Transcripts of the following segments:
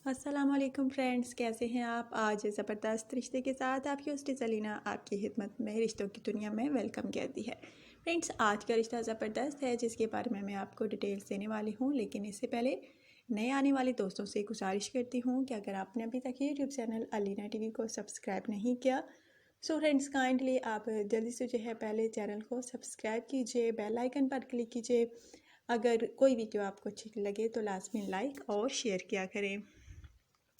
अस्सलाम वालेकुम फ्रेंड्स, कैसे हैं आप। आज ज़बरदस्त रिश्ते के साथ आपकी होस्ट सलीना आपकी खिदमत में रिश्तों की दुनिया में वेलकम कहती है। फ्रेंड्स, आज का रिश्ता ज़बरदस्त है जिसके बारे में मैं आपको डिटेल्स देने वाली हूँ, लेकिन इससे पहले नए आने वाले दोस्तों से गुजारिश करती हूँ कि अगर आपने अभी तक यूट्यूब चैनल अलीना टीवी को सब्सक्राइब नहीं किया, सो फ्रेंड्स काइंडली आप जल्दी से जो है पहले चैनल को सब्सक्राइब कीजिए, बेल आइकन पर क्लिक कीजिए। अगर कोई वीडियो आपको अच्छी लगे तो लाजमी लाइक और शेयर किया करें।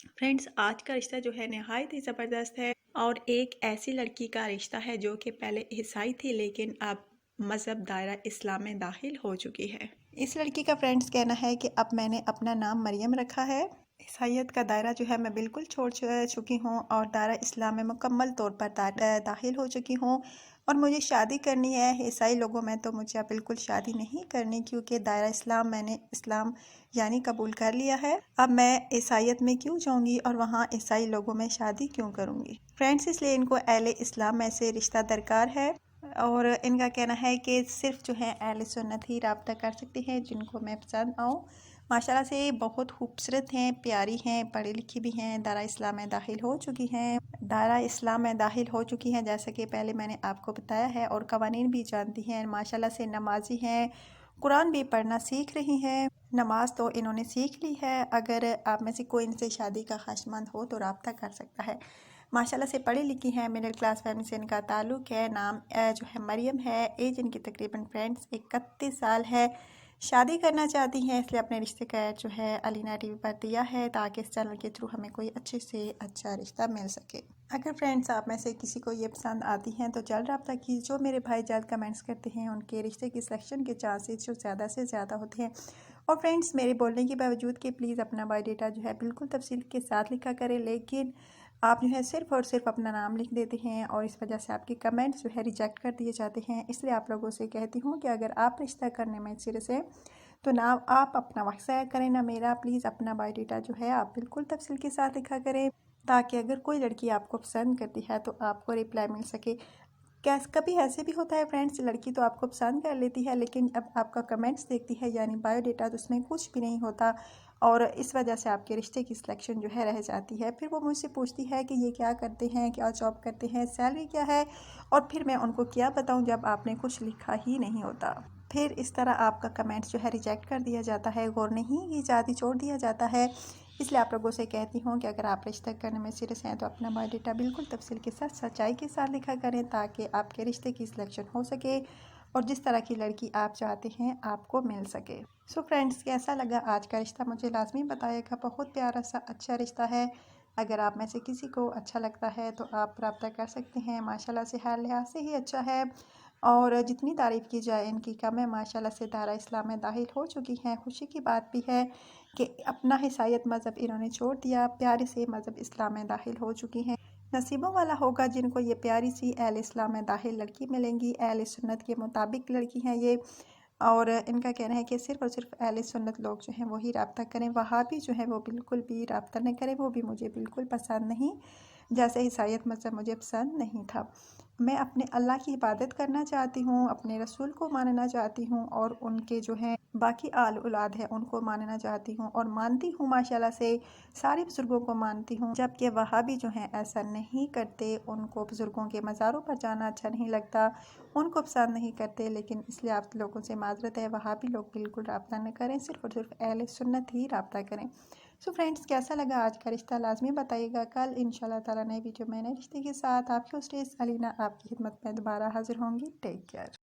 फ्रेंड्स, आज का रिश्ता जो है नहायत ही ज़बरदस्त है और एक ऐसी लड़की का रिश्ता है जो कि पहले ईसाई थी लेकिन अब मज़हब दायरा इस्लाम में दाखिल हो चुकी है। इस लड़की का फ्रेंड्स कहना है कि अब मैंने अपना नाम मरियम रखा है। ईसाइयत का दायरा जो है मैं बिल्कुल छोड़ चुकी हूँ और दायरा इस्लाम में मुकम्मल तौर पर दाखिल हो चुकी हूँ और मुझे शादी करनी है। ईसाई लोगों में तो मुझे अब बिल्कुल शादी नहीं करनी क्योंकि दायरा इस्लाम मैंने इस्लाम यानी कबूल कर लिया है। अब मैं ईसाइयत में क्यों जाऊंगी और वहाँ ईसाई लोगों में शादी क्यों करूंगी। फ्रेंड्स, इसलिए इनको अहले इस्लाम में से रिश्ता दरकार है और इनका कहना है कि सिर्फ जो है अहले सुन्नत ही रब्ता कर सकती हैं जिनको मैं पसंद आऊँ। माशाल्लाह से बहुत खूबसूरत हैं, प्यारी हैं, पढ़ी लिखी भी हैं, दायरा इस्लाम में दाखिल हो चुकी हैं। दायरा इस्लाम में दाखिल हो चुकी हैं जैसा कि पहले मैंने आपको बताया है और कवानीन भी जानती हैं। माशाल्लाह से नमाजी हैं, कुरान भी पढ़ना सीख रही हैं। नमाज तो इन्होंने सीख ली है। अगर आप में से कोई इनसे शादी का ख्वाहिशमंद हो तो रब्ता कर सकता है। माशाल्लाह से पढ़ी लिखी हैं, मिडिल क्लास फैमिली से इनका ताल्लुक़ है। नाम जो है मरियम है। एज इनकी तकरीबन फ्रेंड्स 31 साल है। शादी करना चाहती हैं इसलिए अपने रिश्ते का ऐड जो है अलीना टीवी पर दिया है ताकि इस चैनल के थ्रू हमें कोई अच्छे से अच्छा रिश्ता मिल सके। अगर फ्रेंड्स आप में से किसी को ये पसंद आती हैं तो जल्द रब्ता की। जो मेरे भाई जल्द कमेंट्स करते हैं उनके रिश्ते की सिलेक्शन के चांसेस जो ज़्यादा से ज़्यादा होते हैं। और फ्रेंड्स, मेरे बोलने के बावजूद कि प्लीज़ अपना बायोडाटा जो है बिल्कुल तफसील के साथ लिखा करें, लेकिन आप जो है सिर्फ़ और सिर्फ अपना नाम लिख देते हैं और इस वजह से आपके कमेंट्स जो है रिजेक्ट कर दिए जाते हैं। इसलिए आप लोगों से कहती हूँ कि अगर आप रिश्ता करने में सीरियस है तो ना आप अपना वक्त ज़ाया करें ना मेरा। प्लीज़ अपना बायोडाटा जो है आप बिल्कुल तफसील के साथ लिखा करें ताकि अगर कोई लड़की आपको पसंद करती है तो आपको रिप्लाई मिल सके। कैस कभी ऐसे भी होता है फ्रेंड्स, लड़की तो आपको पसंद कर लेती है लेकिन अब आपका कमेंट्स देखती है यानी बायोडाटा तो उसमें कुछ भी नहीं होता और इस वजह से आपके रिश्ते की सिलेक्शन जो है रह जाती है। फिर वो मुझसे पूछती है कि ये क्या करते हैं, क्या जॉब करते हैं, सैलरी क्या है, और फिर मैं उनको क्या बताऊं जब आपने कुछ लिखा ही नहीं होता। फिर इस तरह आपका कमेंट्स जो है रिजेक्ट कर दिया जाता है, गौर नहीं की जाती, छोड़ दिया जाता है। इसलिए आप लोगों से कहती हूँ कि अगर आप रिश्ता करने में सीरियस हैं तो अपना बायोडाटा बिल्कुल तफसील के साथ सच्चाई के साथ लिखा करें ताकि आपके रिश्ते की सिलेक्शन हो सके और जिस तरह की लड़की आप चाहते हैं आपको मिल सके। सो फ्रेंड्स, कैसा लगा आज का रिश्ता मुझे लाजमी बताइएगा। बहुत प्यारा सा अच्छा रिश्ता है। अगर आप में से किसी को अच्छा लगता है तो आप रब्ता कर सकते हैं। माशाल्लाह से हर लिहाज से ही अच्छा है और जितनी तारीफ़ की जाए इनकी कम है। माशाल्लाह से दायरा इस्लाम में दाखिल हो चुकी हैं। खुशी की बात भी है कि अपना ईसाईयत मज़हब इन्होंने छोड़ दिया, प्यारे से मज़हब इस्लाम में दाखिल हो चुकी हैं। नसीबों वाला होगा जिनको ये प्यारी सी अहले इस्लाम में दाखिल लड़की मिलेंगी। अहले सुन्नत के मुताबिक लड़की हैं ये और इनका कहना है कि सिर्फ़ और सिर्फ अहले सुन्नत लोग जो हैं वही रब्ता करें। वहाबी जो है वो बिल्कुल भी रब्ता नहीं करें, वो भी मुझे बिल्कुल पसंद नहीं, जैसे ईसाईयत मज़हब मुझे पसंद नहीं था। मैं अपने अल्लाह की इबादत करना चाहती हूँ, अपने रसूल को मानना चाहती हूँ और उनके जो हैं बाकी आल औलाद है उनको मानना चाहती हूँ और मानती हूँ। माशाल्लाह से सारे बुज़ुर्गों को मानती हूँ, जबकि वहाबी जो हैं ऐसा नहीं करते। उनको बुज़ुर्गों के मज़ारों पर जाना अच्छा नहीं लगता, उनको पसंद नहीं करते। लेकिन इसलिए आप लोगों से माजरत है, वहाबी लोग बिल्कुल रब्ता न करें, सिर्फ़ और सिर्फ अहले सुन्नत ही रब्ता करें। सो फ्रेंड्स, कैसा लगा आज का रिश्ता लाजमी बताइएगा। कल इंशाल्लाह ताला नई वीडियो में नए रिश्ते के साथ आपकी होस्ट अलीना आपकी खिदमत में दोबारा हाजिर होंगी। Take care.